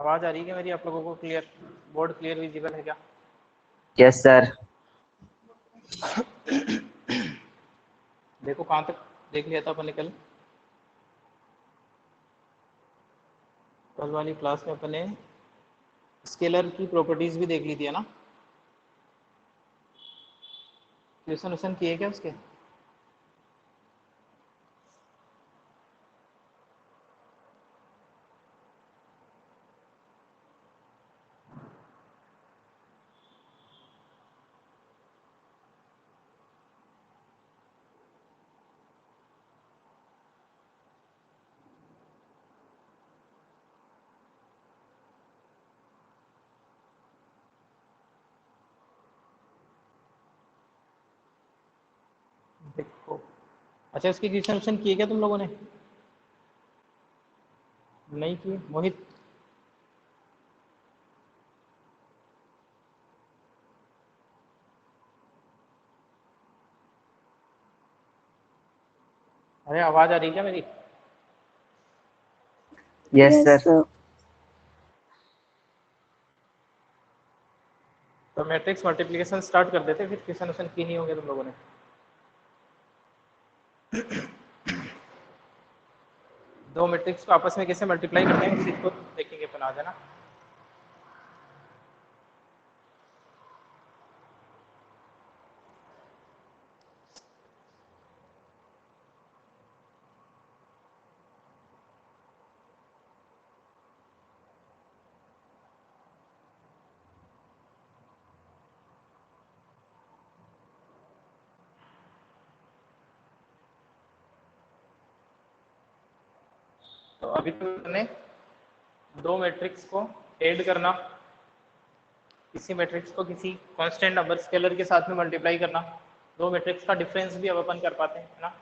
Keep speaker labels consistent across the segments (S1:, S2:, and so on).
S1: आवाज आ रही है क्या मेरी आप लोगों को? क्लियर, बोर्ड क्लियर विजिबल है क्या?
S2: Yes sir.
S1: देखो कहाँ तक देख लिया था अपन ने कल वाली क्लास में। अपन ने स्केलर की प्रॉपर्टीज भी देख ली थी, है ना? क्वेश्चन किए क्या उसके? देखो, अच्छा इसके क्वेश्चन किए क्या तुम लोगों ने? नहीं किए? मोहित, अरे आवाज आ रही है क्या मेरी?
S2: Yes sir.
S1: तो मैट्रिक्स मल्टीप्लिकेशन स्टार्ट कर देते, फिर क्वेश्चन की नहीं होंगे तुम लोगों ने। दो मैट्रिक्स को आपस में कैसे मल्टीप्लाई करते हैं उस चीज को देखेंगे अपन आज, है ना? तो अभी तो मैंने दो मैट्रिक्स को ऐड करना, किसी मैट्रिक्स को किसी कांस्टेंट नंबर स्केलर के साथ में मल्टीप्लाई करना, दो मैट्रिक्स का डिफरेंस भी अब अपन कर पाते हैं, है ना?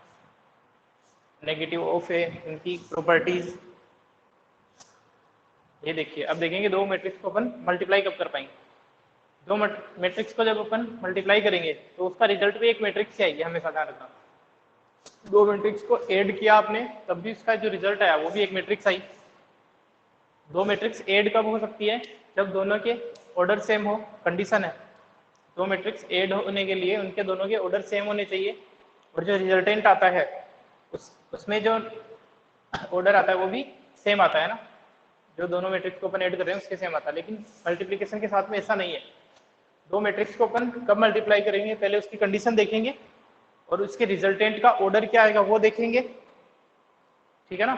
S1: नेगेटिव ऑफ ए, इनकी प्रॉपर्टीज ये देखिए। अब देखेंगे दो मैट्रिक्स को अपन मल्टीप्लाई कब कर पाएंगे। दो मैट्रिक्स को जब अपन मल्टीप्लाई करेंगे तो उसका रिजल्ट भी एक मैट्रिक्स से आएगी, हमेशा ध्यान रखना। दो मैट्रिक्स को ऐड किया आपने तब भी उसका जो रिजल्ट आया वो भी एक मैट्रिक्स आई। दो मैट्रिक्स ऐड कब हो सकती है? जब दोनों के ऑर्डर सेम हो, कंडीशन है। दो मैट्रिक्स ऐड होने के लिए उनके दोनों के ऑर्डर सेम होने चाहिए, और जो रिजल्टेंट आता है उसमें जो ऑर्डर आता है वो भी सेम आता है ना। जो दोनों मैट्रिक्स को अपन ऐड कर रहे हैं उसके सेम आता है, लेकिन मल्टीप्लिकेशन के साथ में ऐसा नहीं है। दो मैट्रिक्स को अपन कब मल्टीप्लाई करेंगे, पहले उसकी कंडीशन देखेंगे और उसके रिजल्टेंट का ऑर्डर क्या आएगा वो देखेंगे, ठीक है ना?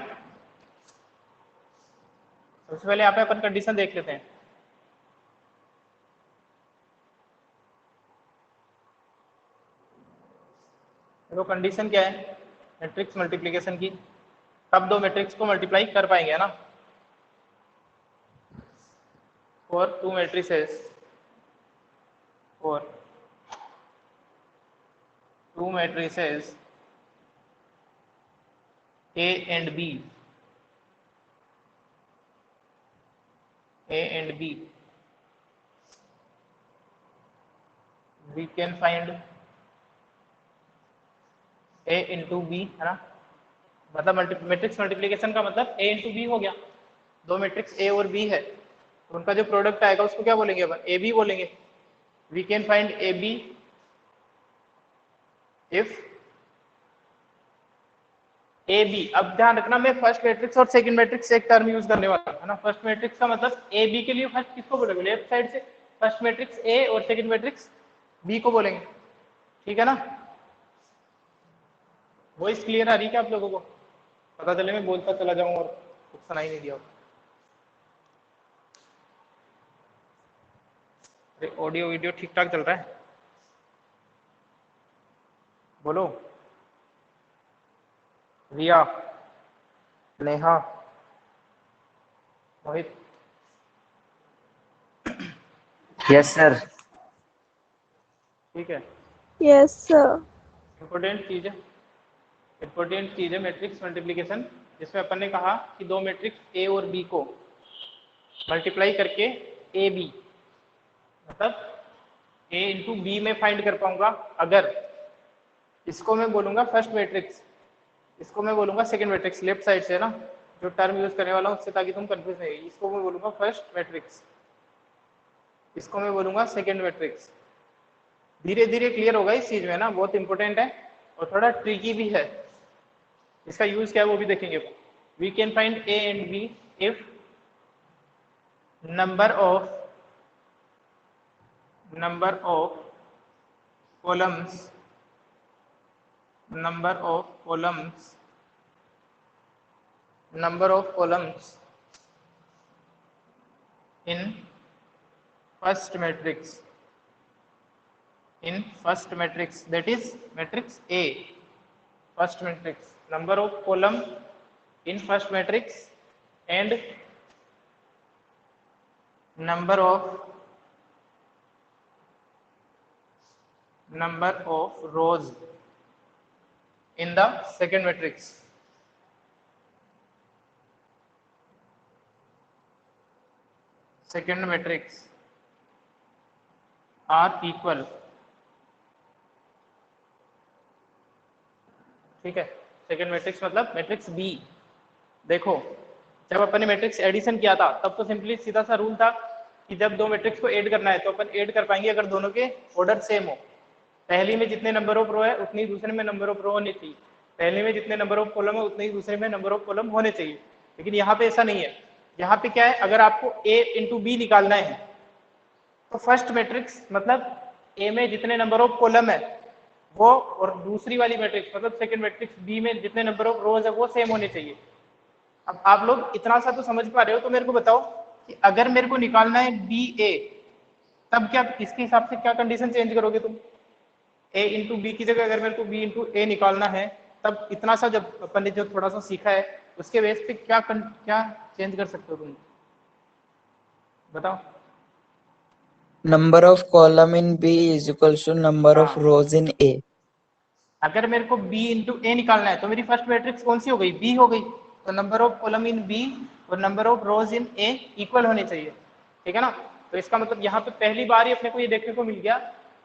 S1: सबसे पहले यहाँ पे अपन कंडीशन देख लेते हैं। देखो कंडीशन क्या है मैट्रिक्स मल्टीप्लिकेशन की, तब दो मैट्रिक्स को मल्टीप्लाई कर पाएंगे, है ना? For to matrices, for two matrices A and B, A and B, we can find A into B, है ना? मतलब मैट्रिक्स मल्टीप्लिकेशन का मतलब A into B हो गया। दो मैट्रिक्स A और B है तो उनका जो प्रोडक्ट आएगा उसको क्या बोलेंगे अपन? AB बोलेंगे। We can find AB if AB, अब ध्यान रखना मैं फर्स्ट मैट्रिक्स और सेकंड मैट्रिक्स एक टर्म यूज करने वाला हूं, है ना? फर्स्ट मैट्रिक्स का मतलब AB के लिए फर्स्ट किसको बोलेंगे? लेफ्ट साइड से फर्स्ट मैट्रिक्स A और सेकंड मैट्रिक्स B को बोलेंगे, ठीक है ना? वॉइस क्लियर आ रही है क्या आप लोगों को? पता चले मैं बोलता चला जाऊं और कुछ सुनाई नहीं दिया। अरे ऑडियो वीडियो ठीक ठाक चल रहा है? बोलो। रिया, नेहा, मोहित,
S2: यस सर।
S1: ठीक है?
S3: Yes sir.
S1: इंपॉर्टेंट चीज है मैट्रिक्स मल्टीप्लिकेशन, जिसमें अपन ने कहा कि दो मैट्रिक्स ए और बी को मल्टीप्लाई करके ए बी, मतलब ए इंटू बी में फाइंड कर पाऊंगा अगर इसको मैं बोलूंगा फर्स्ट मैट्रिक्स, इसको मैं बोलूंगा सेकंड मैट्रिक्स, लेफ्ट साइड से ना। जो टर्म यूज करने वाला हूँ उससे, ताकि तुम कंफ्यूज नहीं होगी। इसको मैं बोलूंगा फर्स्ट मैट्रिक्स, इसको मैं बोलूंगा सेकेंड मैट्रिक्स। धीरे धीरे क्लियर होगा इस चीज में ना, बहुत इंपॉर्टेंट है और थोड़ा ट्रिकी भी है। इसका यूज क्या है वो भी देखेंगे। We can find A and B if number of columns number of columns in first matrix that is matrix A. First matrix, number of column in first matrix and number of rows in the second matrix. Second matrix are equal. ठीक है, second matrix मतलब matrix B. देखो, जब अपन ने matrix addition किया था तब तो सिंपली सीधा सा रूल था कि जब दो मैट्रिक्स को ऐड करना है तो अपन ऐड कर पाएंगे अगर दोनों के ऑर्डर सेम हो। पहली में जितने नंबर ऑफ रो है उतनी दूसरे में नंबर ऑफ रो होनी चाहिए, पहले में जितने नंबर ऑफ कॉलम है उतने ही दूसरे में नंबर ऑफ कॉलम होने चाहिए। लेकिन यहाँ पे ऐसा नहीं है। यहाँ पे क्या है, अगर आपको ए इंटू बी निकालना है तो फर्स्ट मैट्रिक्स मतलब ए में जितने नंबर ऑफ कॉलम है वो, और दूसरी वाली मैट्रिक्स मतलब सेकंड मैट्रिक्स बी में जितने नंबर ऑफ रोज है वो सेम होने चाहिए। अब आप लोग इतना सा तो समझ पा रहे हो, तो मेरे को बताओ कि अगर मेरे को निकालना है बी ए, तब क्या इसके हिसाब से क्या कंडीशन चेंज करोगे तुम? ए इंटू बी की जगह अगर मेरे को बी इंटू ए निकालना है, तब इतना सा जब अपन ने जो थोड़ा सा सीखा है उसके बेस पे क्या चेंज कर सकते हो तुम? बताओ।
S3: Number of column in B is equals to number of
S1: हाँ,
S3: rows in A.
S1: अगर मेरे को b इंटू ए निकालना है तो मेरी फर्स्ट मैट्रिक्स कौन सी हो गई? b हो गई। तो number of column in b और number of rose in a equal होने चाहिए। ठीक है ना? तो इसका मतलब यहाँ पे पहली बार ही अपने को ये देखने को मिल गया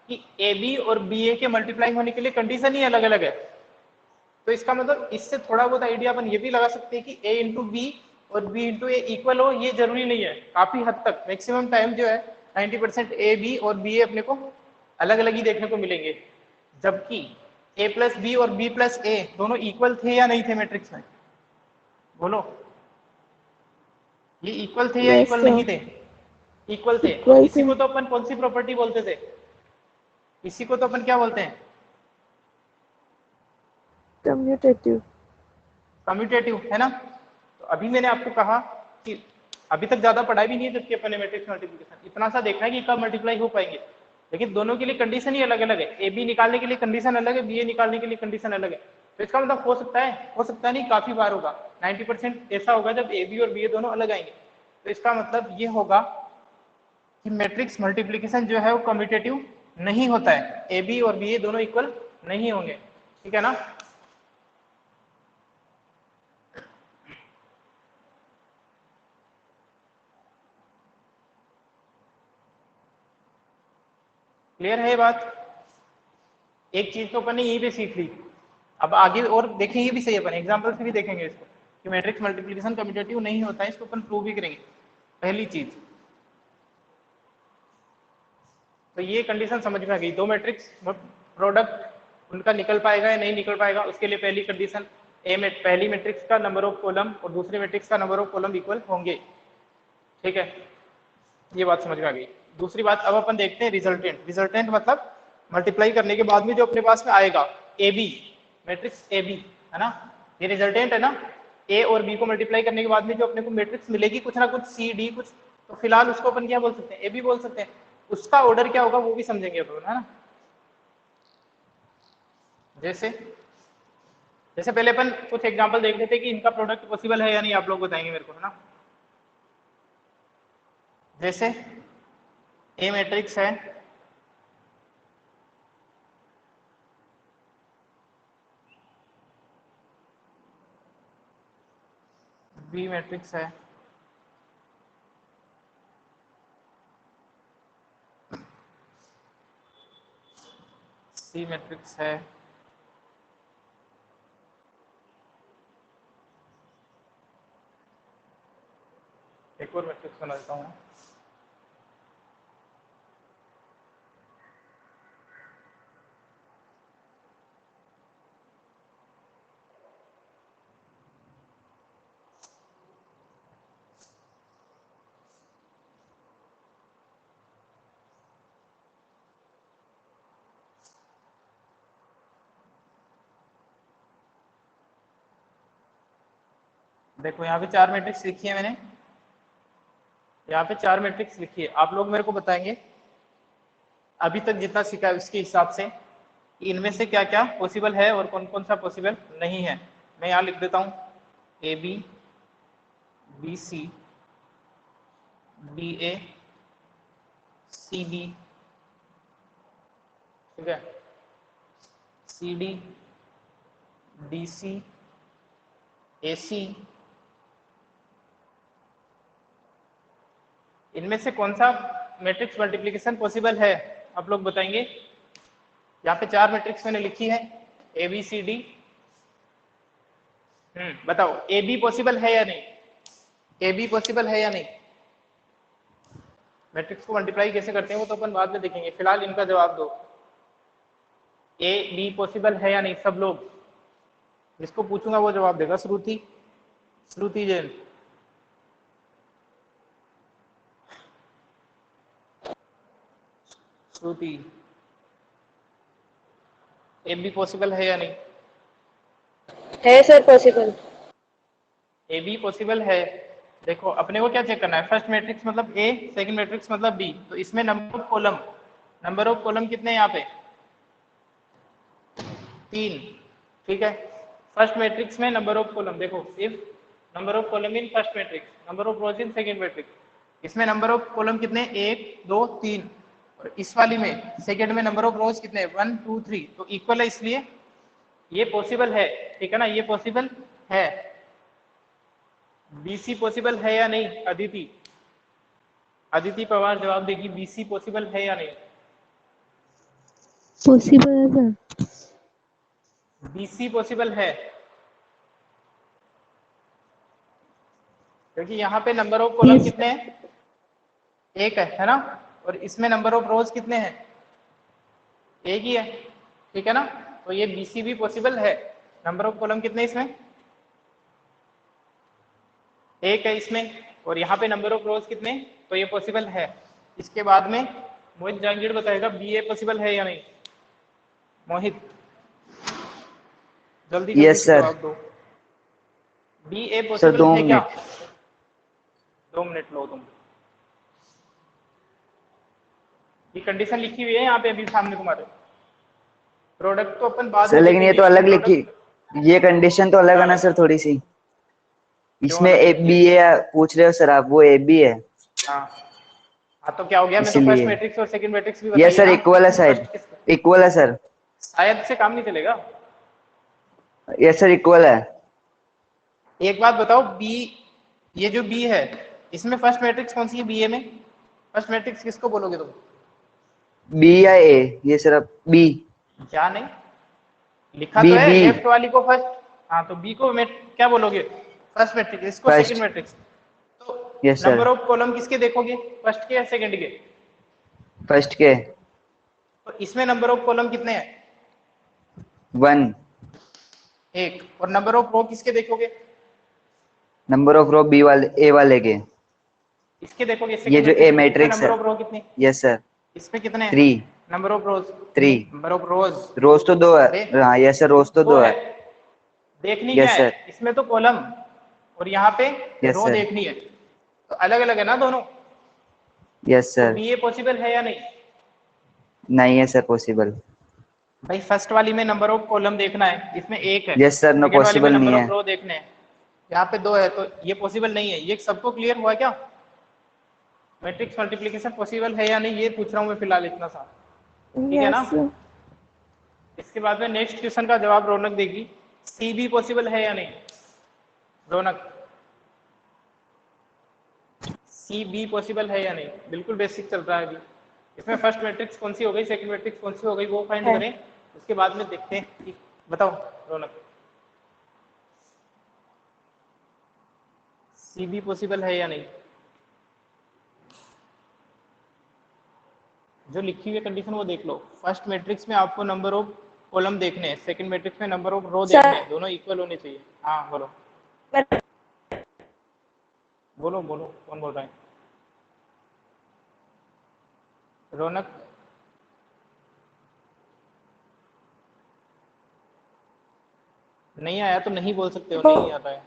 S1: कि ए बी और बी ए के मल्टीप्लाई होने के लिए कंडीशन ही अलग अलग है। तो इसका मतलब इससे थोड़ा बहुत आइडिया अपन ये भी लगा सकते हैं कि a इंटू बी और b इंटू ए इक्वल हो, ये जरूरी नहीं है। काफी हद तक मैक्सिमम टाइम जो है 90% ए बी और बी ए अपने को अलग अलग ही देखने को मिलेंगे। जबकि a प्लस बी और b प्लस ए दोनों इक्वल थे या नहीं थे मैट्रिक्स में? बोलो, ये इक्वल थे या
S4: Yes,
S1: इक्वल
S4: sir.
S1: नहीं थे? इक्वल थे। और
S4: Equal
S1: इसी
S4: थे।
S1: को तो अपन कौन सी प्रॉपर्टी बोलते थे? इसी को तो अपन क्या बोलते हैं?
S4: Commutative.
S1: कम्यूटेटिव, है ना? तो अभी मैंने आपको कहा कि अभी तक ज्यादा पढ़ाई भी नहीं है, जबकि अपन ने मैट्रिक्स मल्टीप्लिकेशन इतना सा देखना है कि कब मल्टीप्लाई हो पाएंगे। लेकिन दोनों के लिए कंडीशन ही अलग अलग है। ए बी निकालने के लिए कंडीशन अलग है, बी ए निकालने के लिए कंडीशन अलग है। तो इसका मतलब हो सकता है नहीं, काफी बार होगा। 90% ऐसा होगा जब ए बी और बी ए दोनों अलग आएंगे। तो इसका मतलब ये होगा कि मैट्रिक्स मल्टीप्लिकेशन जो है वो कम्यूटेटिव नहीं होता है, ए बी और बी ए दोनों इक्वल नहीं होंगे। ठीक है ना? क्लियर है ये बात? एक चीज तो अपन ने यहीं पे सीख ली। अब आगे और देखेंगे भी सही, अपन एग्जांपल से भी देखेंगे इसको कि मैट्रिक्स मल्टीप्लिकेशन कम्यूटेटिव नहीं होता है, इसको अपन प्रूव भी करेंगे। पहली चीज तो ये कंडीशन समझ में आ गई। दो मैट्रिक्स प्रोडक्ट उनका निकल पाएगा या नहीं निकल पाएगा, उसके लिए पहली कंडीशन ए में पहली मैट्रिक्स का नंबर ऑफ कॉलम और दूसरी मैट्रिक्स का नंबर ऑफ कॉलम इक्वल होंगे। ठीक है, ये बात समझ में आ गई। दूसरी बात अब अपन देखते हैं रिजल्टेंट। रिजल्टेंट मतलब मल्टीप्लाई करने के बाद में जो अपने पास में आएगा, A B matrix A B, है ना? ये रिजल्टेंट है ना? ए और बी को मल्टीप्लाई करने के बाद में जो अपने को मैट्रिक्स मिलेगी कुछ ना कुछ, सी डी कुछ, तो फिलहाल उसको अपन क्या बोल सकते हैं? ए बी बोल सकते हैं। उसका ऑर्डर क्या होगा वो भी समझेंगे अपन, है ना? जैसे जैसे पहले अपन कुछ एग्जांपल देख लेते हैं कि इनका प्रोडक्ट पॉसिबल है या नहीं, आप लोग बताएंगे मेरे को, है ना? जैसे ए मैट्रिक्स है, बी मैट्रिक्स है, सी मैट्रिक्स है, एक और मैट्रिक्स बना देता हूँ। देखो यहाँ पे 4 मैट्रिक्स लिखी है मैंने, यहाँ पे 4 मैट्रिक्स लिखी है। आप लोग मेरे को बताएंगे अभी तक जितना सीखा है उसके हिसाब से कि इनमें से क्या क्या पॉसिबल है और कौन कौन सा पॉसिबल नहीं है। मैं यहाँ लिख देता हूँ A B, B C, B A, C B, ठीक है, सी डी, डी सी, ए सी। इनमें से कौन सा मैट्रिक्स मल्टीप्लिकेशन पॉसिबल है, आप लोग बताएंगे। यहाँ पे 4 मैट्रिक्स मैंने लिखी है, ए बी सी डी। बताओ ए बी पॉसिबल है या नहीं, ए बी पॉसिबल है या नहीं। मैट्रिक्स को मल्टीप्लाई कैसे करते हैं वो तो अपन बाद में देखेंगे, फिलहाल इनका जवाब दो। ए बी पॉसिबल है या नहीं, सब लोग। जिसको पूछूंगा वो जवाब देगा। श्रुति, श्रुति जैन। श्रुति, ए बी पॉसिबल है या नहीं।
S4: है sir possible.
S1: A be possible है। देखो अपने को क्या चेक करना है, फर्स्ट मैट्रिक्स मतलब ए, सेकंड मैट्रिक्स मतलब बी। तो इसमें number of column, number of column कितने हैं यहाँ पे, 3, ठीक है। फर्स्ट मैट्रिक्स में नंबर ऑफ कॉलम, देखो if number of column in first matrix, number of rose in second matrix. इसमें नंबर ऑफ कॉलम कितने, 1 2 3। और इस वाली में सेकंड में नंबर ऑफ रोज कितने, 1 2 3। तो इक्वल है, इसलिए ये पॉसिबल है, ठीक है ना, ये पॉसिबल है। बीसी पॉसिबल है या नहीं, अदिति, अदिति पवार जवाब देगी, बीसी पॉसिबल है या नहीं।
S4: पॉसिबल है सर।
S1: बीसी पॉसिबल है क्योंकि यहाँ पे नंबर ऑफ कॉलम कितने हैं, 1 है ना। और इसमें नंबर ऑफ रोज कितने हैं, 1 ही है, ठीक है ना। तो ये बीसी भी पॉसिबल है। नंबर ऑफ कॉलम कितने इसमें, 1 है इसमें। और यहाँ पे नंबर ऑफ रोज कितने, तो ये पॉसिबल है। इसके बाद में मोहित जहांगीर बताएगा बी ए पॉसिबल है या नहीं। मोहित जल्दी जल्दी
S2: यस
S1: से
S2: सर।
S1: जवाब दो, बी ए
S2: सर
S1: पॉसिबल
S2: 2
S1: है क्या।
S2: मिनट।
S1: 2 मिनट लो तुम। ये कंडीशन लिखी हुई है यहाँ पे अभी सामने तुम्हारे। प्रोडक्ट तो अपन बाद
S2: सर
S1: में
S2: लेकिन ये
S1: देखेंगे,
S2: तो अलग
S1: प्रोडक्ट
S2: लिखी, ये कंडीशन तो अलग है ना सर थोड़ी सी। इसमें ए बी ए पूछ रहे हो सर आप, वो ए बी है।
S1: हाँ हाँ, तो क्या हो गया, मैं तो फर्स्ट
S2: इसीलिए
S1: मैट्रिक्स और सेकंड मैट्रिक्स भी
S2: यस
S1: बताइए
S2: सर,
S1: ना।
S2: इक्वल है शायद,
S1: फर्स्ट किस,
S2: इक्वल है सर।
S1: शायद से काम नहीं चलेगा।
S2: यस सर इक्वल है।
S1: एक बात बताओ, बी, ये जो बी है इसमें फर्स्ट मैट्रिक्स कौन सी है, बी ए में फर्स्ट मैट्रिक्स किसको बोलोगे तुम।
S2: बी या ए, ये सर अब बी।
S1: क्या नहीं लिखा
S2: बी
S1: तो है,
S2: बी
S1: लेफ्ट वाली को फर्स्ट। हाँ तो बी को क्या बोलोगे, फर्स्ट मैट्रिक्स, इसको
S2: फर्स्ट।
S1: Second matrix. तो
S2: yes sir,
S1: number of column किसके देखोगे, फर्स्ट के या सेकंड के।
S2: फर्स्ट के।
S1: तो इसमें नंबर ऑफ कॉलम कितने हैं,
S2: 1।
S1: 1। और नंबर ऑफ रो किसके देखोगे,
S2: नंबर ऑफ रो बी वाले, ए वाले के।
S1: इसके देखोगे,
S2: ये
S1: सेकंड
S2: जो ए
S1: मैट्रिक्स। इसमें
S2: मैट्रिक्स
S1: नंबर
S2: है।
S1: ऑफ रो कितने,
S2: यस सर,
S1: इसमें कितने हैं,
S2: 3।
S1: Number of rows,
S2: 3
S1: number of rows.
S2: Rows तो 2
S1: अरे
S2: है। हाँ यस सर, रोज तो
S1: 2
S2: 2
S1: है,
S2: है।
S1: देखनी क्या
S2: यस
S1: है,
S2: सर।
S1: इसमें तो कॉलम और यहाँ पे
S2: यस
S1: रो
S2: सर।
S1: देखनी है, तो अलग अलग है ना दोनों।
S2: यस
S1: तो
S2: सर।
S1: बी ए पॉसिबल है या नहीं।
S2: नहीं है सर पॉसिबल।
S1: भाई फर्स्ट वाली में नंबर ऑफ कॉलम देखना है, इसमें 1 है।
S2: यस सर, नो
S1: सेकंड वाली में
S2: पॉसिबल नहीं
S1: नंबर ऑफ
S2: है।
S1: रो देखने हैं, यहाँ पे 2 है, तो ये पॉसिबल नहीं है। ये सबको क्लियर हुआ क्या, मैट्रिक्स मल्टीप्लिकेशन पॉसिबल है या नहीं, ये पूछ रहा हूँ मैं फिलहाल इतना सा, ठीक है ना।
S4: यस
S1: इसके बाद में नेक्स्ट क्वेश्चन का जवाब रौनक देगी, सी बी पॉसिबल है या नहीं। रौनक, सी बी पॉसिबल है या नहीं, बिल्कुल बेसिक चल रहा है अभी। इसमें फर्स्ट मैट्रिक्स कौन सी हो गई, सेकंड मैट्रिक्स कौन सी हो गई, वो फाइंड
S4: है।
S1: करें, उसके बाद में देखते हैं कि बताओ रौनक, सी बी पॉसिबल है या नहीं। जो लिखी हुई कंडीशन वो देख लो। फर्स्ट मैट्रिक्स में आपको नंबर ऑफ कॉलम देखने हैं, सेकंड मैट्रिक्स में नंबर ऑफ रो देखने हैं, दोनों इक्वल होने चाहिए। हाँ बोलो बोलो बोलो, कौन बोल रहा है? रौनक। नहीं आया तो नहीं बोल सकते हो, नहीं आता है।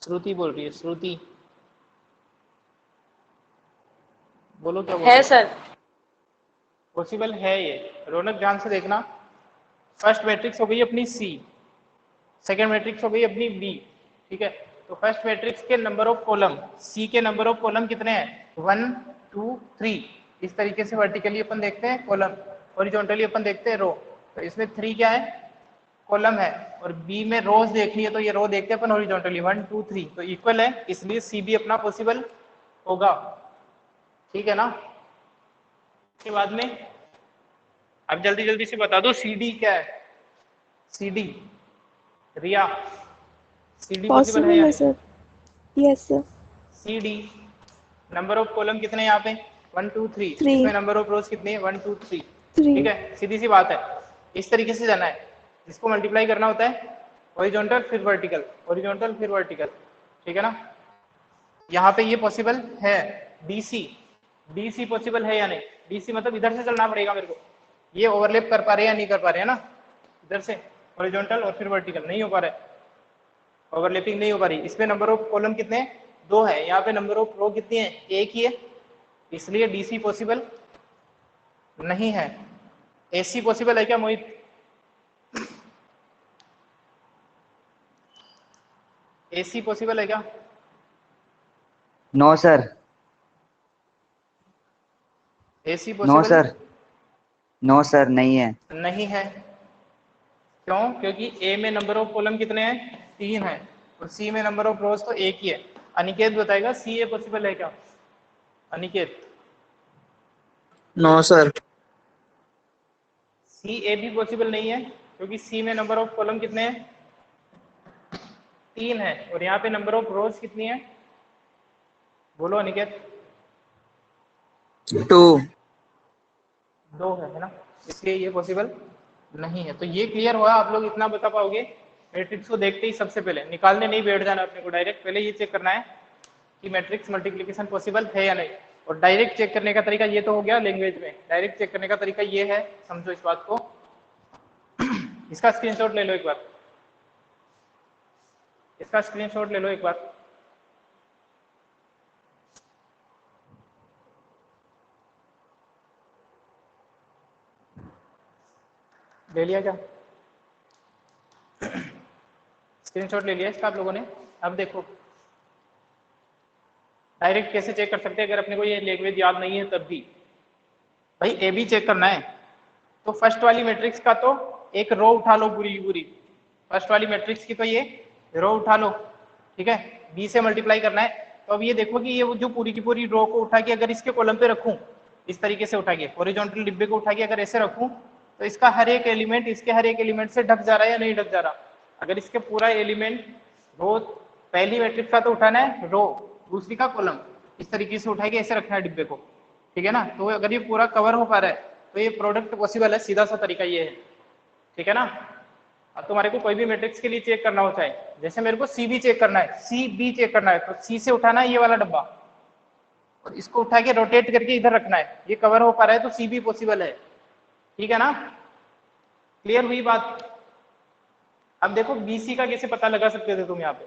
S1: श्रुति बोल रही है, श्रुति बोलो क्या बोल रही
S4: है सर।
S1: पॉसिबल है ये। रौनक ध्यान से देखना, फर्स्ट मैट्रिक्स हो गई अपनी सी, सेकेंड मैट्रिक्स हो गई अपनी बी, ठीक है। तो फर्स्ट मैट्रिक्स के नंबर ऑफ कॉलम, सी के नंबर ऑफ कॉलम कितने हैं? 1 2 3। इस तरीके से वर्टिकली अपन देखते हैं कॉलम, हॉरिजॉन्टली अपन देखते हैं रो। तो इसमें 3 क्या है? कॉलम है। और बी में रोज देखनी है तो ये रो देखते हैं अपन हॉरिजॉन्टली 1 2 3, तो इक्वल है, इसलिए सी भी अपना पॉसिबल होगा, ठीक है ना। इसके बाद में अब जल्दी जल्दी से बता दो सी डी क्या है? C D, Riya, C D possible है
S4: पॉसिबल
S1: या
S4: है
S1: नहीं?
S4: Sir. Yes sir.
S1: C D number of column कितने हैं यहाँ पे? 1 2 3।
S4: 3
S1: इसमें नंबर ऑफ रोज कितने हैं? 1 2 3,
S4: 3।
S1: ठीक है। सीधी सी बात है, इस तरीके से जाना है। इसको मल्टीप्लाई करना होता है हॉरिजॉन्टल फिर वर्टिकल, हॉरिजॉन्टल फिर वर्टिकल, ठीक है ना। यहाँ पे ये पॉसिबल है। डीसी, डीसी पॉसिबल है या नहीं? डीसी मतलब इधर से चलना पड़ेगा मेरे को। ये ओवरलैप कर पा रहे हैं या नहीं कर पा रहे हैं ना? इधर से हॉरिजॉन्टल और फिर वर्टिकल नहीं हो पा रहा है, ओवरलैपिंग नहीं हो पा रही। इसमें नंबर ऑफ कॉलम कितने हैं? 2 है। यहाँ पे नंबर ऑफ रो कितनी है? 1 ही है, इसलिए डीसी पॉसिबल नहीं है। एसी पॉसिबल है क्या मोहित? एसी पॉसिबल है क्या?
S2: No sir,
S1: AC
S2: no
S1: possible
S2: sir, no sir नहीं है।
S1: नहीं है। क्यों? क्योंकि ए में नंबर ऑफ कॉलम कितने हैं? 3 है, और सी में नंबर ऑफ रोज तो 1 ही है। अनिकेत बताएगा सी ए पॉसिबल है क्या? Aniket,
S3: no sir.
S1: C A भी पॉसिबल नहीं है, क्योंकि सी में नंबर ऑफ कॉलम कितने हैं? 3 है, और यहाँ पे नंबर ऑफ रोज कितनी है? बोलो अनिकेत।
S3: 2।
S1: 2 है ना, इसलिए ये पॉसिबल नहीं है। तो ये क्लियर हुआ, आप लोग इतना बता पाओगे। मैट्रिक्स को देखते ही सबसे पहले निकालने नहीं बैठ जाना अपने को, डायरेक्ट पहले ये चेक करना है कि मैट्रिक्स मल्टीप्लिकेशन पॉसिबल है या नहीं। और डायरेक्ट चेक करने का तरीका ये तो हो गया लैंग्वेज में, डायरेक्ट चेक करने का तरीका ये है, समझो इस बात को। इसका स्क्रीनशॉट ले लो एक बार, इसका स्क्रीनशॉट ले लो एक बार। ले लिया क्या? स्क्रीनशॉट ले लिया इसका आप लोगों ने? अब देखो डायरेक्ट कैसे चेक कर सकते हैं अगर अपने को ये लैंग्वेज याद नहीं है तब भी। भाई ए बी चेक करना है, तो फर्स्ट वाली मैट्रिक्स का तो एक रो उठा लो पूरी की पूरी, फर्स्ट वाली मैट्रिक्स की तो ये रो उठा लो, ठीक है। बी से मल्टीप्लाई करना है, तो अब ये देखो कि ये जो पूरी की पूरी रो को उठा के अगर इसके कॉलम पे रखूं, इस तरीके से उठा के हॉरिजॉन्टल डिब्बे को उठा के अगर ऐसे रखूं, तो इसका हर एक एलिमेंट इसके हर एक एलिमेंट से ढक जा रहा है या नहीं ढक जा रहा? अगर इसके पूरा एलिमेंट रो, पहली मैट्रिक्स का तो उठाना है रो, दूसरी का कॉलम, इस तरीके से उठा के ऐसे रखना है डिब्बे को, ठीक है ना। तो अगर ये पूरा कवर हो पा रहा है तो ये प्रोडक्ट पॉसिबल है, सीधा सा तरीका ये है, ठीक है ना। अब तुम्हारे को कोई भी मैट्रिक्स के लिए चेक करना होता है, जैसे मेरे को सी बी चेक करना है, सी बी चेक करना है, तो सी से उठाना है ये वाला डब्बा और इसको उठा के रोटेट करके इधर रखना है, ये कवर हो पा रहा है तो सी बी पॉसिबल है, ठीक है ना। क्लियर हुई बात? अब देखो बीसी का कैसे पता लगा सकते थे तुम यहाँ पे?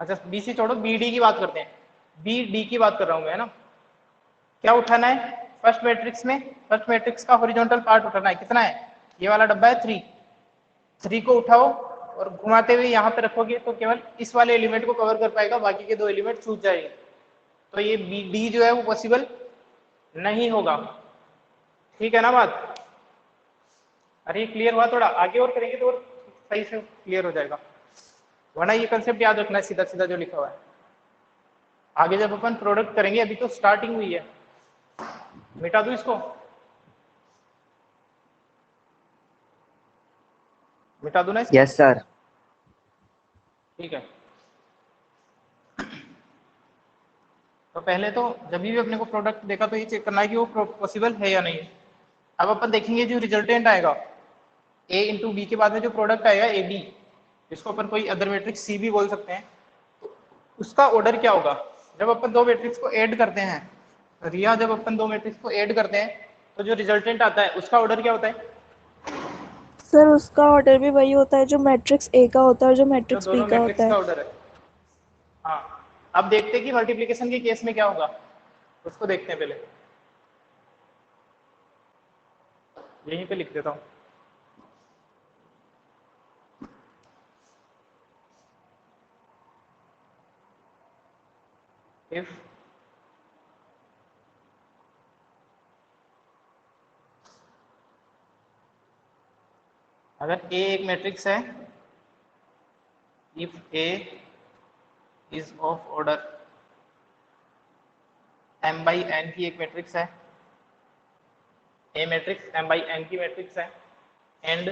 S1: अच्छा बीसी छोड़ो, बी डी की बात करते हैं, बी डी की बात कर रहा हूँ मैं, है ना। क्या उठाना है फर्स्ट मैट्रिक्स में? फर्स्ट मैट्रिक्स का हॉरिजॉन्टल पार्ट उठाना है, कितना है? ये वाला डब्बा है 3, 3 को उठाओ और घुमाते हुए यहाँ पे रखोगे तो केवल इस वाले एलिमेंट को कवर कर पाएगा, बाकी के 2 एलिमेंट छूट जाएंगे, तो ये बी डी जो है वो पॉसिबल नहीं होगा, ठीक है ना बात? अरे क्लियर हुआ? थोड़ा आगे और करेंगे तो और सही से क्लियर हो जाएगा, वरना ये कंसेप्ट याद रखना है सीधा सीधा जो लिखा हुआ है। आगे जब अपन प्रोडक्ट करेंगे, अभी तो स्टार्टिंग हुई है। मिटा दूं इसको? मिटा दूं ना इसको?
S2: Yes sir.
S1: ठीक है। तो पहले तो जब भी अपने को प्रोडक्ट देखा तो ये चेक करना है कि वो पॉसिबल है या नहीं। अब अपन देखेंगे जो रिजल्टेंट आएगा ए इंटू बी के बाद में जो प्रोडक्ट आएगा ए बी, जिसको अपन कोई अदर मैट्रिक्स सी भी बोल सकते हैं, तो उसका ऑर्डर क्या होगा। जब अपन दो मैट्रिक्स को ऐड करते हैं रिया, जब अपन दो मैट्रिक्स को ऐड करते हैं तो जो रिजल्टेंट आता है उसका ऑर्डर क्या होता है।
S4: सर उसका ऑर्डर भी वही होता है जो मैट्रिक्स ए का होता है और जो
S1: जो
S4: मैट्रिक्स बी
S1: दोनों
S4: का
S1: मैट्रिक्स
S4: होता
S1: का
S4: है।
S1: ऑर्डर है। हाँ, अब देखते हैं कि मल्टीप्लिकेशन के केस में क्या होगा, उसको देखते हैं। पहले यहीं पे लिख देता हूँ। इफ अगर ए एक मैट्रिक्स है, if A is of order m by n की एक मैट्रिक्स है, ए मैट्रिक्स m बाई n की मैट्रिक्स है, and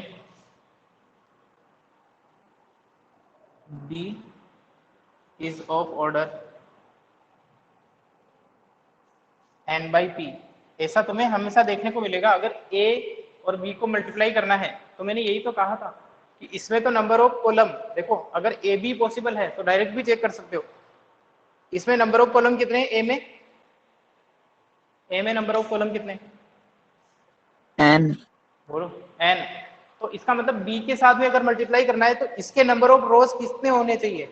S1: b is of order n by p। ऐसा तुम्हें हमेशा देखने को मिलेगा। अगर a और b को मल्टीप्लाई करना है तो मैंने यही तो कहा था कि इसमें तो नंबर ऑफ कॉलम देखो, अगर ए बी पॉसिबल है तो डायरेक्ट भी चेक कर सकते हो। इसमें नंबर ऑफ कॉलम कितने हैं ए में नंबर ऑफ कॉलम कितने,
S3: n
S1: बोलो n। तो इसका मतलब बी के साथ में अगर मल्टीप्लाई करना है तो इसके नंबर ऑफ रोज कितने होने चाहिए,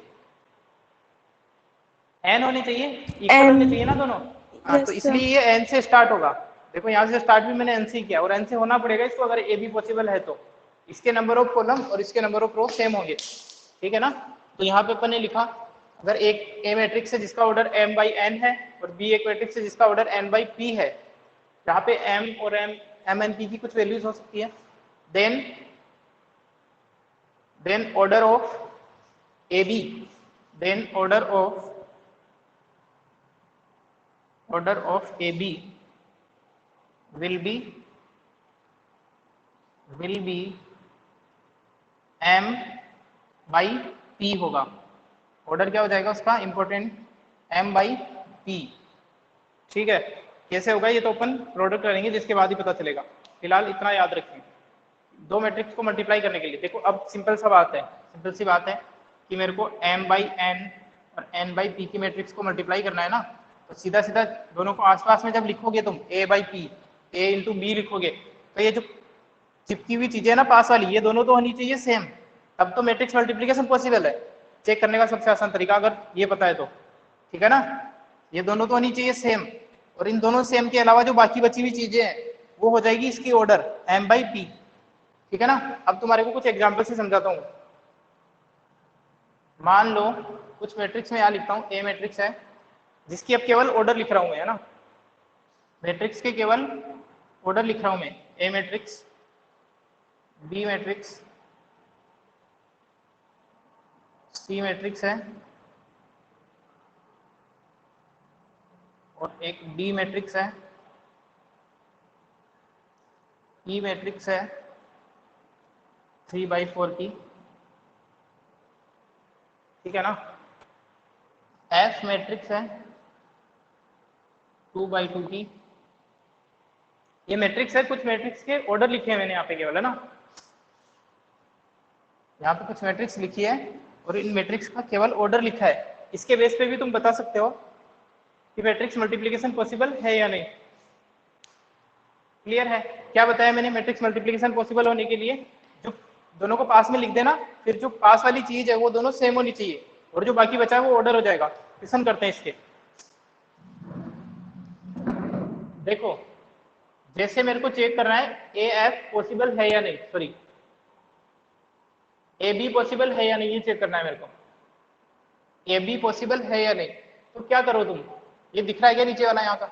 S1: n होने चाहिए, इक्वल होने चाहिए ना दोनों। हाँ,
S4: Yes,
S1: तो
S4: sir.
S1: इसलिए ये n से स्टार्ट होगा। देखो यहाँ से स्टार्ट भी मैंने n से किया और n से होना पड़ेगा इसको, अगर ए बी पॉसिबल है तो इसके नंबर ऑफ कॉलम और इसके नंबर ऑफ रो सेम होंगे, ठीक है ना। तो यहाँ पे अपन ने लिखा अगर एक ए मैट्रिक्स है जिसका ऑर्डर m बाई n है और बी एक मैट्रिक्स है जिसका ऑर्डर n बाई p है, जहाँ पे m और m n p की कुछ वैल्यूज हो सकती है, then order of A B, then order of A B will be m by p होगा। ऑर्डर क्या हो जाएगा उसका इंपॉर्टेंट, m बाई p, ठीक है। कैसे होगा ये तो अपन प्रोडक्ट करेंगे जिसके बाद ही पता चलेगा। फिलहाल इतना याद रखें, दो मैट्रिक्स को मल्टीप्लाई करने के लिए देखो अब सिंपल सी बात है कि मेरे को m बाई n और n बाई p की मैट्रिक्स को मल्टीप्लाई करना है ना, तो सीधा सीधा दोनों को आसपास में जब लिखोगे तुम a by p, a into B लिखोगे, तो ये जो चिपकी हुई चीजें ना पास वाली, ये दोनों तो होनी चाहिए सेम, तब तो मैट्रिक्स मल्टीप्लिकेशन पॉसिबल है। चेक करने का सबसे आसान तरीका अगर ये पता है तो, ठीक है ना, ये दोनों तो होनी चाहिए सेम, और इन दोनों सेम के अलावा जो बाकी बची हुई चीजें हैं वो हो जाएगी इसकी ऑर्डर m बाई p, ठीक है ना। अब तुम्हारे को कुछ एग्जाम्पल से समझाता हूँ। मान लो कुछ मैट्रिक्स में यहाँ लिखता हूँ, ए मैट्रिक्स है जिसकी अब केवल ऑर्डर लिख रहा हूँ मैं, है ना, मैट्रिक्स के केवल ऑर्डर लिख रहा हूँ मैं, A matrix, B matrix, C matrix है और एक डी मैट्रिक्स है, ई मैट्रिक्स है 3/4 की, ठीक है ना, एफ मैट्रिक्स है 2/2 की। ये मैट्रिक्स है, कुछ मैट्रिक्स के ऑर्डर लिखे हैं मैंने यहाँ पे केवल, है ना, यहाँ पे कुछ मैट्रिक्स लिखी है और इन मैट्रिक्स का केवल ऑर्डर लिखा है। इसके बेस पे भी तुम बता सकते हो कि मैट्रिक्स मल्टीप्लिकेशन पॉसिबल है या नहीं। क्लियर है, क्या बताया मैंने, मैट्रिक्स मल्टीप्लिकेशन पॉसिबल होने के लिए जो दोनों को पास में लिख देना, फिर जो पास वाली चीज है वो दोनों सेम होनी चाहिए और जो बाकी बचा है वो ऑर्डर हो जाएगा। क्वेश्चन करते हैं इसके। देखो जैसे मेरे को चेक करना है ए एफ पॉसिबल है या नहीं, सॉरी ए बी पॉसिबल है या नहीं, ये चेक करना है मेरे को, ए बी पॉसिबल है या नहीं। तो क्या करो तुम, ये दिख रहा है क्या नीचे वाला यहाँ का,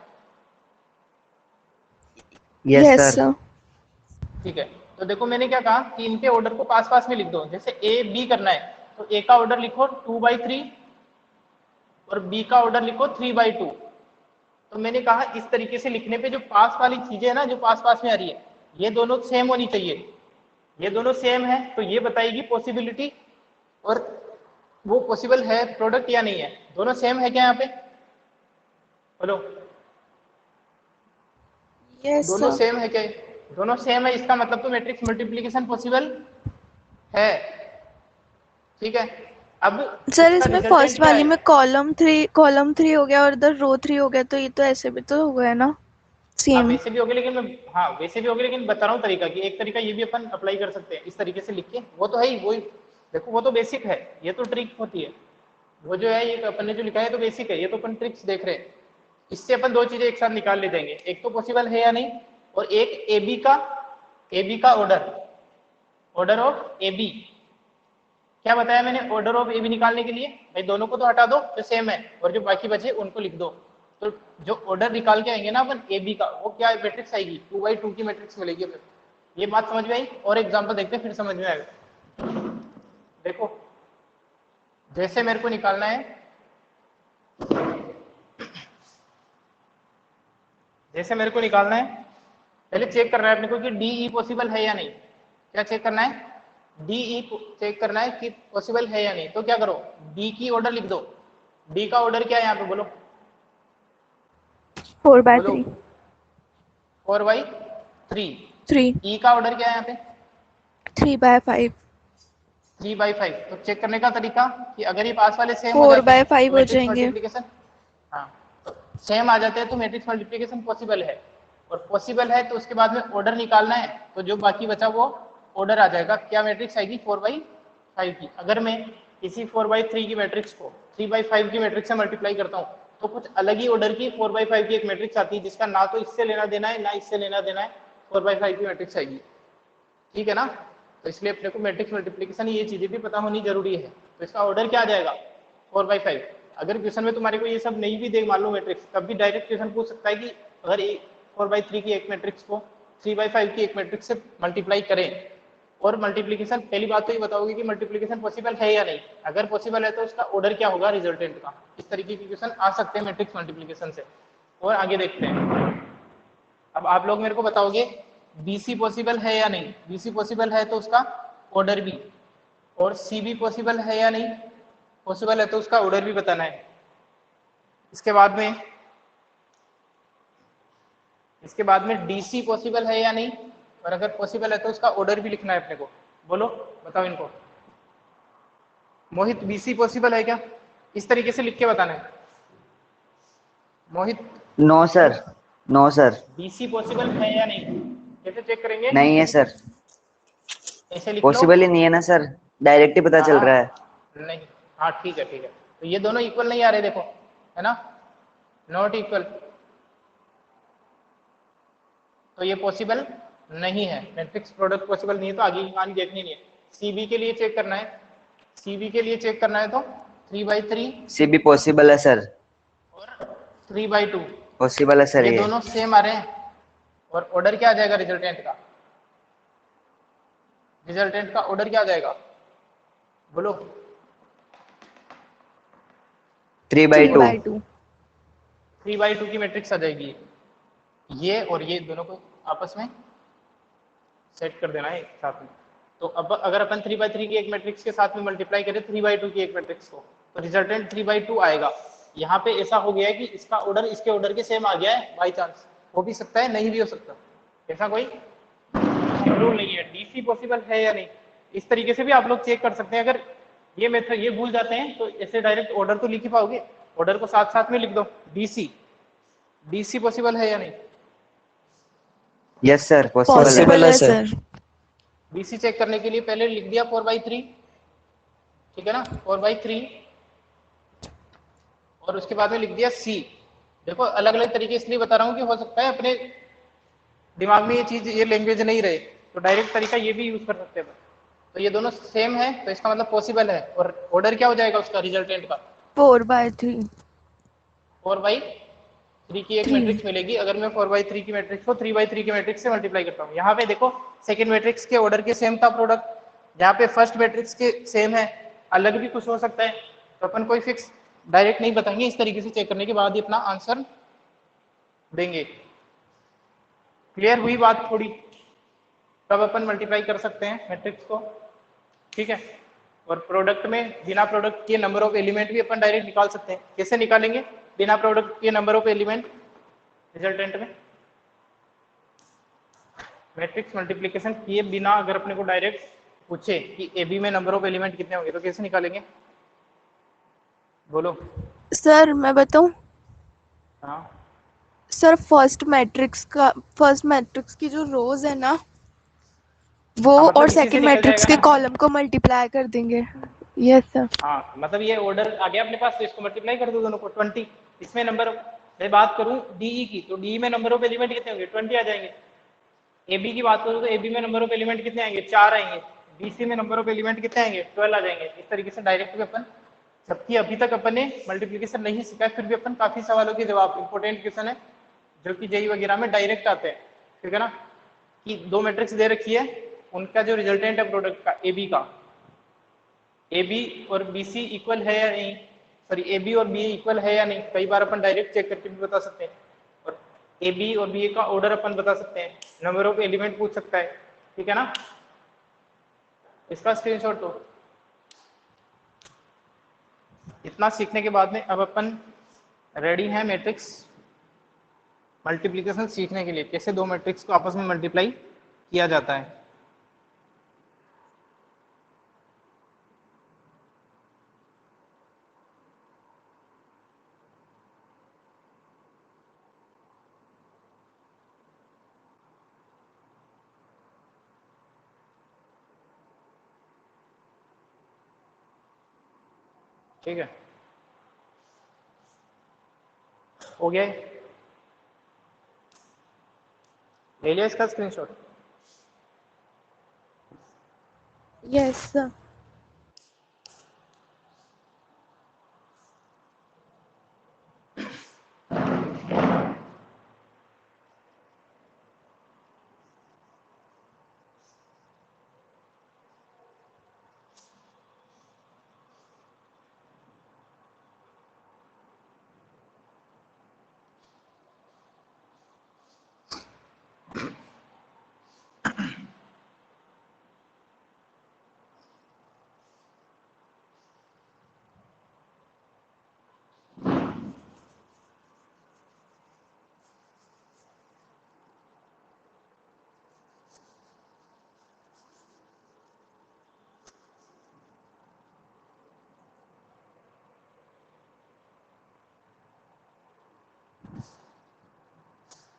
S2: यस
S4: Yes,
S2: सर।
S4: sir.
S1: ठीक है। तो देखो मैंने क्या कहा कि इनके ऑर्डर को पास पास में लिख दो। जैसे ए बी करना है तो ए का ऑर्डर लिखो 2/3 और बी का ऑर्डर लिखो 3/2। तो मैंने कहा इस तरीके से लिखने पे जो पास वाली चीजें है ना, जो पास पास में आ रही है, ये दोनों सेम होनी चाहिए। ये दोनों सेम है तो ये बताएगी पॉसिबिलिटी और वो पॉसिबल है प्रोडक्ट या नहीं है। दोनों सेम है क्या यहाँ पे, बोलो,
S4: यस
S1: दोनों
S4: सर।
S1: सेम है क्या? दोनों सेम है, इसका मतलब तो मैट्रिक्स मल्टीप्लिकेशन पॉसिबल है। ठीक है, अब
S4: सर
S1: इसका
S4: इसमें
S1: रिजल्टेंट
S4: फर्स्ट
S1: क्या
S4: वाली
S1: है?
S4: में कॉलम 3 हो गया और इधर रो 3 हो गया, तो ये तो ऐसे भी तो हो गया ना
S1: हाँ
S4: सेम।
S1: वैसे भी होगे, लेकिन मैं, हाँ वैसे भी होगे, लेकिन बता रहा हूँ तरीका कि एक तरीका ये भी अपन अप्लाई कर सकते हैं इस तरीके से लिख के, वो तो है ही, वही देखो, वो तो बेसिक है, ये तो ट्रिक होती है। वो जो है ये अपन ने जो लिखा है तो बेसिक है, ये तो अपन ट्रिक्स देख रहे हैं। इससे अपन दो चीजें एक साथ निकाल ले देंगे, एक तो पॉसिबल है या नहीं, और एक ए बी का order, order of A B. क्या बताया मैंने ऑर्डर ऑफ ए बी निकालने के लिए? भाई दोनों को तो हटा दो जो सेम है, और जो बाकी बचे उनको लिख दो। तो जो ऑर्डर निकाल के आएंगे ना अपन ए बी का, वो क्या मैट्रिक्स आएगी? 2x2 की मैट्रिक्स मिलेगी हमें। ये बात समझ में आई? और एग्जांपल देखते हैं फिर समझ में आएगा। देखो, जैसे मेरे को निकालना है, जैसे मेरे को निकालना है, पहले चेक करना है अपने को कि डी ई पॉसिबल है या नहीं। क्या चेक करना है? डी ई चेक करना है कि पॉसिबल है या नहीं। तो क्या करो, डी की ऑर्डर लिख दो। डी का ऑर्डर क्या है यहाँ पे, बोलो
S4: 4/3।
S1: बोलो। 4/3।
S4: 3।
S1: ई का ऑर्डर क्या है यहाँ पे?
S4: 3/5।
S1: 3/5। तो चेक करने का तरीका कि अगर ये पास वाले सेम हो
S4: फोर
S1: जाते
S4: बाय
S1: हैं तो
S4: फाइव हो
S1: मैट्रिक्स
S4: जाएंगे।
S1: मल्टीप्लिकेशन, हाँ तो सेम आ जाते हैं तो मैट्रिक्स मल्टीप्लिकेशन पॉसिबल है। और पॉसिबल है तो उसके बाद में ऑर्डर निकालना है, तो जो बाकी बचा वो ऑर्डर आ जाएगा। क्या मैट्रिक्स आएगी? 4/5 की। अगर मैं इसी 4/3 की मैट्रिक्स को 3/5 की मैट्रिक्स से मल्टीप्लाई करता हूँ तो कुछ अलग ही ऑर्डर की 4/5 की एक मैट्रिक्स आती है, जिसका ना तो इससे लेना देना है ना इससे लेना देना है, 4/5 की मैट्रिक्स आएगी। ठीक है ना? तो इसलिए अपने को मैट्रिक्स मल्टीप्लिकेशन ये चीजें भी पता होनी जरूरी है। तो इसका ऑर्डर क्या आ जाएगा? 4/5। अगर क्वेश्चन में तुम्हारे को ये सब नहीं भी दे मान लो मैट्रिक्स, तब भी डायरेक्ट क्वेश्चन पूछ सकता है कि अगर 4/3 की एक मैट्रिक्स को 3/5 की एक मैट्रिक्स से मल्टीप्लाई करें, और मल्टीप्लिकेशन, पहली बात तो ये बताओगे कि मल्टीप्लिकेशन पॉसिबल है या नहीं। अगर पॉसिबल है तो उसका ऑर्डर क्या होगा रिजल्टेंट का। इस तरीके के क्वेश्चन आ सकते हैं मैट्रिक्स मल्टीप्लिकेशन से। और आगे देखते हैं। अब आप लोग मेरे को बताओगे बीसी पॉसिबल है या नहीं। बीसी पॉसिबल है तो उसका ऑर्डर भी, और सी भी पॉसिबल है या नहीं, पॉसिबल है तो उसका ऑर्डर भी बताना है। इसके बाद में डीसी पॉसिबल है या नहीं, और अगर पॉसिबल है तो उसका ऑर्डर भी लिखना है अपने को। बोलो, बताओ इनको। मोहित, बीसी पॉसिबल है क्या? इस तरीके से लिख के बताना है। Mohit,
S2: no sir, no sir,
S1: BC possible है या नहीं, कैसे चेक करेंगे?
S2: नहीं है सर,
S1: ऐसे लिख लो।
S2: पॉसिबल ही नहीं है ना सर, डायरेक्ट ही पता
S1: हाँ
S2: चल रहा है।
S1: नहीं, हाँ ठीक है ठीक है। तो ये दोनों इक्वल नहीं आ रहे, देखो, है ना, नॉट इक्वल। तो ये पॉसिबल नहीं है, मैट्रिक्स प्रोडक्ट पॉसिबल नहीं है, तो आगे की कहानी देखनी नहीं है। सीबी के लिए चेक करना है, सीबी के लिए चेक करना है तो 3/3
S2: सी भी पॉसिबल है सर,
S1: और 3/2,
S2: पॉसिबल है सर
S1: ये
S2: ये।
S1: दोनों सेम आ रहे हैं। और ऑर्डर क्या आ जाएगा रिजल्टेंट का? रिजल्टेंट का ऑर्डर क्या आ जाएगा, बोलो।
S2: 3/2।
S4: 3/2।
S1: 3/2 की मैट्रिक्स आ जाएगी। ये और ये दोनों को आपस में सेट कर देना है एक साथ में। तो अब अगर अपन 3/3 की एक मैट्रिक्स के साथ में मल्टीप्लाई करें 3/2 की एक मैट्रिक्स को, तो रिजल्टेंट 3/2 आएगा। यहाँ पे ऐसा हो गया है कि इसका ऑर्डर इसके ऑर्डर के सेम आ गया है, बाई चांस हो भी सकता है, नहीं भी हो सकता, ऐसा कोई रूल नहीं है। डीसी पॉसिबल है या नहीं, इस तरीके से भी आप लोग चेक कर सकते हैं। अगर ये मेथड ये भूल जाते हैं तो ऐसे डायरेक्ट ऑर्डर तो लिख ही पाओगे, ऑर्डर को साथ साथ में लिख दो। डीसी, डीसी पॉसिबल है या नहीं?
S2: यस सर, पॉसिबल है।
S4: पॉसिबल है सर।
S1: बीसी चेक करने के लिए पहले लिख दिया 4/3, ठीक है ना, 4/3, और उसके बाद में लिख दिया सी। देखो अलग अलग तरीके इसलिए बता रहा हूँ कि हो सकता है अपने दिमाग में ये चीज, ये लैंग्वेज नहीं रहे, तो डायरेक्ट तरीका ये भी यूज कर सकते हैं। तो ये दोनों सेम है तो इसका मतलब पॉसिबल है। और ऑर्डर क्या हो जाएगा उसका रिजल्टेंट का?
S4: 4/3।
S1: 4/3 की एक
S4: 3।
S1: मैट्रिक्स मिलेगी अगर मैं 4/3 की मैट्रिक्स को 3/3 की मैट्रिक्स से मल्टीप्लाई करता हूँ। यहाँ पे देखो सेकंड मैट्रिक्स के ऑर्डर के सेम था प्रोडक्ट, यहाँ पे फर्स्ट मैट्रिक्स के सेम है, अलग भी कुछ हो सकता है, तो अपन कोई फिक्स डायरेक्ट नहीं बताएंगे, इस तरीके से चेक करने के बाद ही अपना आंसर देंगे। क्लियर हुई बात थोड़ी? तब अपन मल्टीप्लाई कर सकते हैं मैट्रिक्स को, ठीक है। और प्रोडक्ट में बिना प्रोडक्ट के नंबर ऑफ एलिमेंट भी अपन डायरेक्ट निकाल सकते हैं। कैसे निकालेंगे बिना प्रोडक्ट के नंबर ऑफ एलिमेंट रिजल्टेंट में। मैट्रिक्स मल्टीप्लिकेशन किए बिना अगर अपने को डायरेक्ट पूछे कि ए बी में नंबर ऑफ एलिमेंट कितने होंगे तो कैसे निकालेंगे, बोलो।
S4: सर मैं बताऊं?
S1: हाँ
S4: सर फर्स्ट मैट्रिक्स की जो रोज है ना वो
S1: हाँ, मतलब
S4: और
S1: इसी से
S4: सेकंड
S1: निकल
S4: मैट्रिक्स
S1: जाएगा
S4: के
S1: ना।
S4: कॉलम को मल्टीप्लाई कर देंगे। Yes sir.
S1: हाँ मतलब ये ऑर्डर आ गया अपने पास तो इसको मल्टीप्लाई कर दो दोनों को 20। इसमें नंबर मैं बात करूं डीई की तो डी में नंबर ऑफ एलिमेंट कितने होंगे 20 आ जाएंगे। ए बी की बात करूं तो ए बी में नंबर ऑफ एलिमेंट कितने आएंगे 4 आएंगे। बी सी में नंबर ऑफ एलिमेंट कितने आएंगे 12 आ जाएंगे। इस तरीके से डायरेक्ट भी अपन, जबकि अभी तक अपन ने मल्टीप्लीकेशन नहीं सीखा है फिर भी अपन काफी सवालों के जवाब इंपॉर्टेंट क्वेश्चन है जो कि जेई वगैरह में डायरेक्ट आते हैं, ठीक है ना। कि दो मैट्रिक्स दे रखी है, उनका जो रिजल्टेंट है प्रोडक्ट का ए बी का, ए बी और बी सी इक्वल है या नहीं, सॉरी ए बी और बी इक्वल है या नहीं, कई बार अपन डायरेक्ट चेक करके भी बता सकते हैं। और ए बी और बी का ऑर्डर अपन बता सकते हैं, नंबर ऑफ एलिमेंट पूछ सकता है, ठीक है ना। इसका स्क्रीनशॉट दो। इतना सीखने के बाद में अब अपन रेडी है मैट्रिक्स मल्टीप्लिकेशन सीखने के लिए, कैसे दो मैट्रिक्स को आपस में मल्टीप्लाई किया जाता है। ठीक है, हो गया है? ले लिया इसका स्क्रीनशॉट?
S4: Yes sir.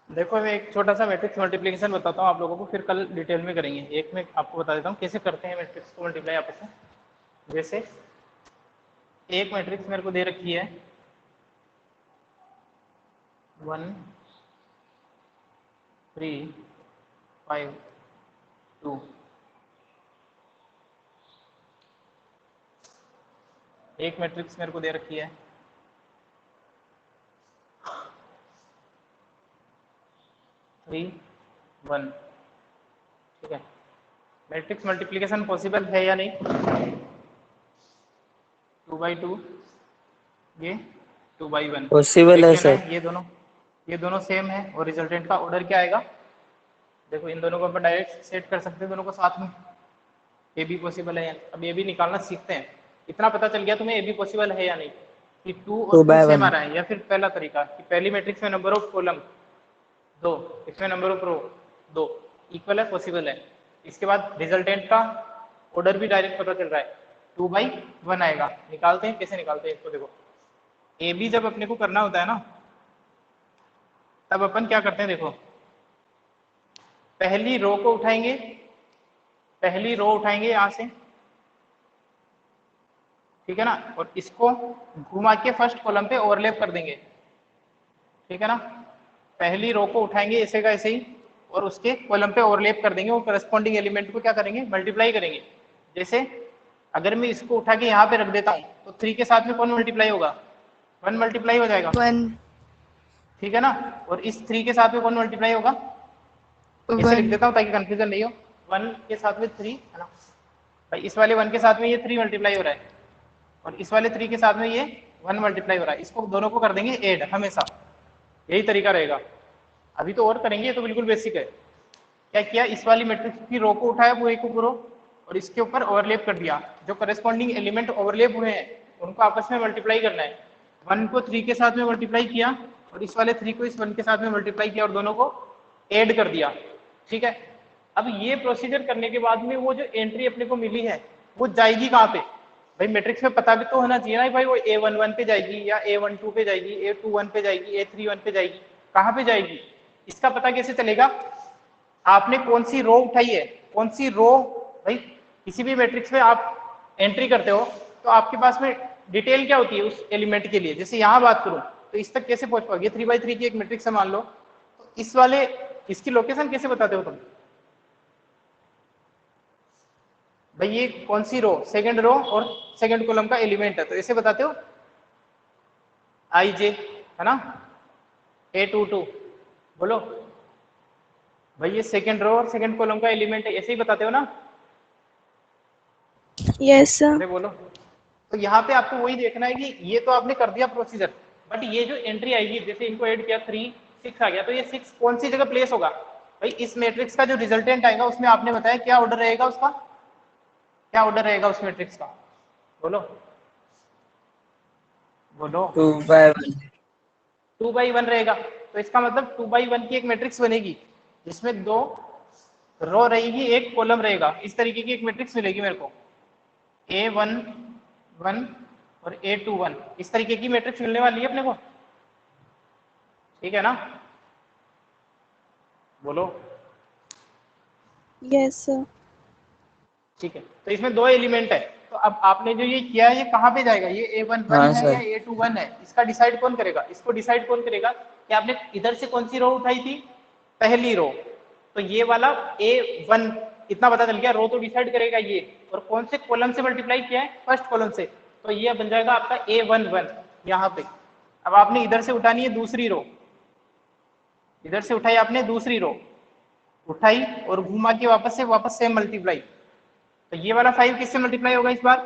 S1: देखो मैं एक छोटा सा मैट्रिक्स मल्टीप्लिकेशन बताता हूँ आप लोगों को, फिर कल डिटेल में करेंगे। एक में आपको बता देता हूँ कैसे करते हैं मैट्रिक्स को मल्टीप्लाई आपस में। जैसे एक मैट्रिक्स मेरे को दे रखी है 1 3 5 2। एक मैट्रिक्स मेरे को दे रखी है 3 1, ठीक है। मैट्रिक्स मल्टीप्लिकेशन पॉसिबल है या नहीं? 2/2 ये 2/1
S3: पॉसिबल
S1: देख
S3: है
S1: लेना
S3: सर।
S1: है। ये दोनों सेम है और रिजल्टेंट का ऑर्डर क्या आएगा, देखो इन दोनों को अपन डायरेक्ट सेट कर सकते हैं दोनों को साथ में। ए बी पॉसिबल है या नहीं, अब ए बी निकालना सीखते हैं। इतना पता चल गया तुम्हें ए बी पॉसिबल है या नहीं कि 2 और 2 सेम आ
S3: 2/1
S1: रहा है, या फिर पहला तरीका कि पहली मैट्रिक्स में नंबर ऑफ कॉलम 2, इसमें नंबर ऑफ रो 2 इक्वल है, पॉसिबल है। इसके बाद रिजल्टेंट का ऑर्डर भी डायरेक्ट पता चल रहा है, 2/1 आएगा। निकालते हैं, कैसे निकालते हैं इसको देखो। ए बी जब अपने को करना होता है ना तब अपन क्या करते हैं देखो, पहली रो को उठाएंगे, पहली रो उठाएंगे यहां से, ठीक है ना, और इसको घुमा के फर्स्ट कॉलम पे ओवरलैप कर देंगे, ठीक है ना। पहली रो को उठाएंगे ऐसे का ऐसे ही और उसके कॉलम पे ओवरलैप कर देंगे और करस्पॉन्डिंग एलिमेंट को क्या करेंगे, मल्टीप्लाई करेंगे। जैसे अगर मैं इसको उठा के यहाँ पे रख देता हूँ तो 3 के साथ में कौन मल्टीप्लाई होगा, 1 मल्टीप्लाई हो जाएगा,
S4: 1
S1: ठीक है ना। और इस 3 के साथ में कौन मल्टीप्लाई होगा, इसे लिख
S4: 1
S1: देता हूँ ताकि कंफ्यूजन नहीं हो। 1 के साथ में 3 है ना भाई, इस वाले 1 के साथ में ये 3 मल्टीप्लाई हो रहा है और इस वाले 3 के साथ में ये 1 मल्टीप्लाई हो रहा है। इसको दोनों को कर देंगे ऐड हमेशा, यही तरीका रहेगा। अभी तो और करेंगे, ये तो बिल्कुल बेसिक है। क्या किया, इस वाली मैट्रिक्स की रो को उठाया पूरे को पूरा और इसके ऊपर ओवरलैप कर दिया। जो करस्पॉन्डिंग एलिमेंट ओवरलैप हुए हैं उनको आपस में मल्टीप्लाई करना है। 1 को 3 के साथ में मल्टीप्लाई किया और इस वाले 3 को इस 1 के साथ में मल्टीप्लाई किया और दोनों को ऐड कर दिया, ठीक है। अब ये प्रोसीजर करने के बाद में वो जो एंट्री अपने को मिली है वो जाएगी कहाँ पे? भाई मैट्रिक्स में पता भी तो होना चाहिए ना भाई, वो A11 पे जाएगी या A12 पे जाएगी, A21 पे जाएगी, A31 पे जाएगी, कहाँ पे जाएगी? इसका पता कैसे चलेगा? आपने कौन सी रो उठाई है, कौन सी रो, भाई किसी भी मैट्रिक्स में आप एंट्री करते हो तो आपके पास में डिटेल क्या होती है उस एलिमेंट के लिए। जैसे यहाँ बात करूं तो इस तक कैसे पहुंच पाओगे? 3x3 की एक मैट्रिक्स है मान लो, तो इस वाले इसकी लोकेशन कैसे बताते हो तुम? भाई ये कौन सी रो, सेकंड रो और सेकंड कॉलम का एलिमेंट है, तो ऐसे बताते हो IJ, है ना, A22, बोलो भाई ये सेकंड रो और सेकंड कॉलम का एलिमेंट है, ऐसे ही बताते हो ना?
S4: Yes sir.
S1: अरे बोलो। तो यहाँ पे आपको वही देखना है कि ये तो आपने कर दिया प्रोसीजर, बट ये जो एंट्री आएगी, जैसे इनको ऐड किया 3 6 आ गया, तो ये 6 कौन सी जगह प्लेस होगा? भाई इस मैट्रिक्स का जो रिजल्टेंट आएगा उसमें आपने बताया क्या ऑर्डर रहेगा उसका, क्या ऑर्डर रहेगा उस मैट्रिक्स का, बोलो बोलो।
S3: 2/1.
S1: 2/1 रहेगा, तो इसका मतलब 2/1 की एक मैट्रिक्स बनेगी जिसमें 2 रो रहेगी, एक कॉलम रहेगा, इस तरीके की एक मैट्रिक्स मिलेगी मेरे को, A11 और A21, इस तरीके की मैट्रिक्स मिलने वाली है अपने को, ठीक है ना, बोलो।
S4: Yes sir.
S1: ठीक है, तो इसमें 2 एलिमेंट है, तो अब आपने जो ये किया है ये कहाँ पे जाएगा? ये A11
S3: हाँ
S1: है
S3: सर.
S1: या A21 है? इसका डिसाइड कौन करेगा? इसको डिसाइड कौन करेगा कि आपने इधर से कौन सी रो उठाई थी? पहली रो, तो ये वाला A1 इतना पता चल गया, रो तो डिसाइड करेगा ये, और कौन से कॉलम से मल्टीप्लाई किया है? फर्स्ट कॉलम से, तो ये बन जाएगा आपका A11 यहाँ पे। अब आपने इधर से उठानी है दूसरी रो, इधर से उठाई आपने दूसरी रो, उठाई और घुमा के वापस से मल्टीप्लाई, तो ये वाला 5 किससे मल्टीप्लाई होगा इस बार?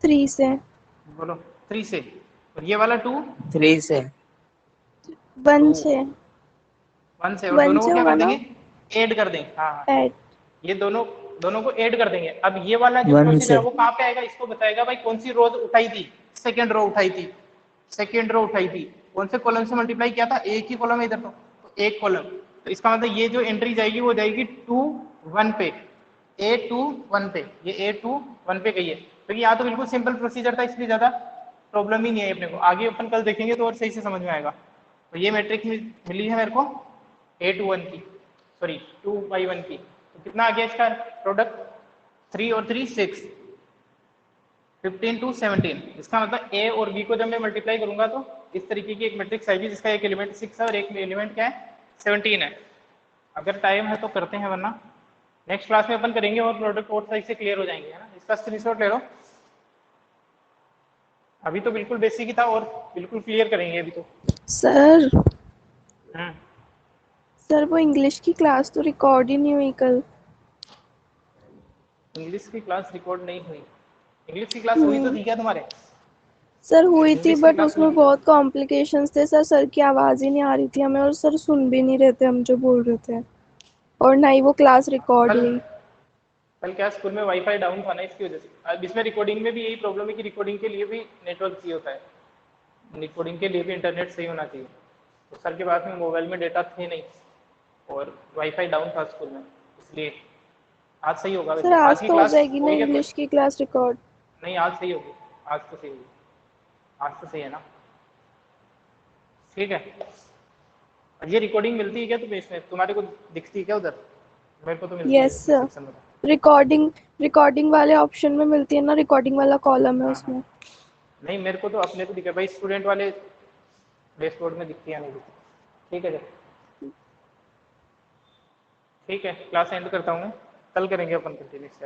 S4: 3 से।
S1: बोलो 3 से, और ये वाला 2
S3: 3 से.
S4: 1 से।
S1: 1 से, और
S4: 1
S1: दोनों को
S4: से
S1: क्या
S4: होगा
S1: कर
S4: ना?
S1: देंगे? ऐड कर देंगे, हाँ हाँ,
S4: ऐड।
S1: ये दोनों दोनों को ऐड कर देंगे। अब ये वाला जो
S3: 1
S1: प्रोसीजर
S3: से.
S1: है वो कहाँ पे आएगा? इसको बताएगा भाई कौन सी रो उठाई थी, सेकेंड रो उठाई थी, सेकेंड रो उठाई थी, कौन से कॉलम से मल्टीप्लाई किया था? एक ही कॉलम है इधर, तो एक कॉलम, तो इसका मतलब ये जो एंट्री जाएगी वो जाएगी 2 1 पे, A21 पे, ये A21 पे गई है। तो यहाँ तो बिल्कुल सिंपल प्रोसीजर था, इसलिए ज्यादा प्रॉब्लम ही नहीं है अपने को, आगे अपन कल देखेंगे तो और सही से समझ में आएगा। तो ये मैट्रिक्स मिली है मेरे को A21 की, सॉरी 2/1 की, तो कितना आ गया इसका प्रोडक्ट? 3 और 3 6, 15 to 17। इसका मतलब A और B को जब मैं मल्टीप्लाई करूंगा तो इस तरीके की एक मैट्रिक्स आएगी जिसका एक एलिमेंट 6 है और एक एलिमेंट क्या है? 17 है। अगर टाइम है तो करते हैं, वरना नेक्स्ट क्लास में अपन करेंगे और प्रोडक्ट और सही से क्लियर हो जाएंगे, है ना। इसका स्क्रीनशॉट ले लो, अभी तो बिल्कुल बेसिक ही था और बिल्कुल क्लियर करेंगे अभी तो।
S4: सर
S1: हम्म,
S4: सर वो इंग्लिश की क्लास तो रिकॉर्ड ही नहीं हुई कल।
S1: इंग्लिश की क्लास रिकॉर्ड नहीं हुई? इंग्लिश की क्लास हुई तो
S4: हम्म।
S1: थी क्या तुम्हारे?
S4: सर हुई थी
S1: इंग्लिश की
S4: बट
S1: क्लास हुई
S4: उसमें
S1: थी तो,
S4: बहुत कॉम्प्लिकेशंस थे सर। सर की आवाज़ ही नहीं आ रही थी हमें और सर सुन भी नहीं रहे थे हम जो बोल रहे थे, और ना ही वो क्लास रिकॉर्ड
S1: कल
S4: हुई।
S1: कल क्या स्कूल में वाईफाई डाउन था ना, इसकी वजह से। अब इसमें रिकॉर्डिंग में भी यही प्रॉब्लम है कि रिकॉर्डिंग के लिए भी नेटवर्क चाहिए होता है, रिकॉर्डिंग के लिए भी इंटरनेट सही होना चाहिए। तो सर के पास में मोबाइल में डेटा थे नहीं और वाईफाई डाउन था स्कूल में, इसलिए। आज सही होगा
S4: सर
S1: वैसे, आज
S4: आज
S1: की
S4: तो हो
S1: क्लास
S4: जाएगी ना
S1: होगी क्या कोई?
S4: इंग्लिश की क्लास रिकॉर्ड?
S1: नहीं आज सही होगी, आज तो सही होगी, आज तो सही है ना, ठीक है। और ये रिकॉर्डिंग मिलती है क्या तुम्हें इसमें? तुम्हारे को दिखती है क्या उधर? मेरे को तो मिलती है
S4: यस
S1: इस
S4: सर।
S1: सेक्शन में तो।
S4: रिकॉर्डिंग रिकॉर्डिंग वाले ऑप्शन में मिलती है ना, रिकॉर्डिंग वाला कॉलम है
S1: हाँ हाँ,
S4: उसमें।
S1: नहीं मेरे को तो अपने को दिखा भाई, स्टूडेंट वाले डैशबोर्ड में दिखती है नहीं दिखती, ठीक है सर, ठीक है। क्लास एंड करता हूँ मैं, कल करेंगे अपन कंटिन्यूस।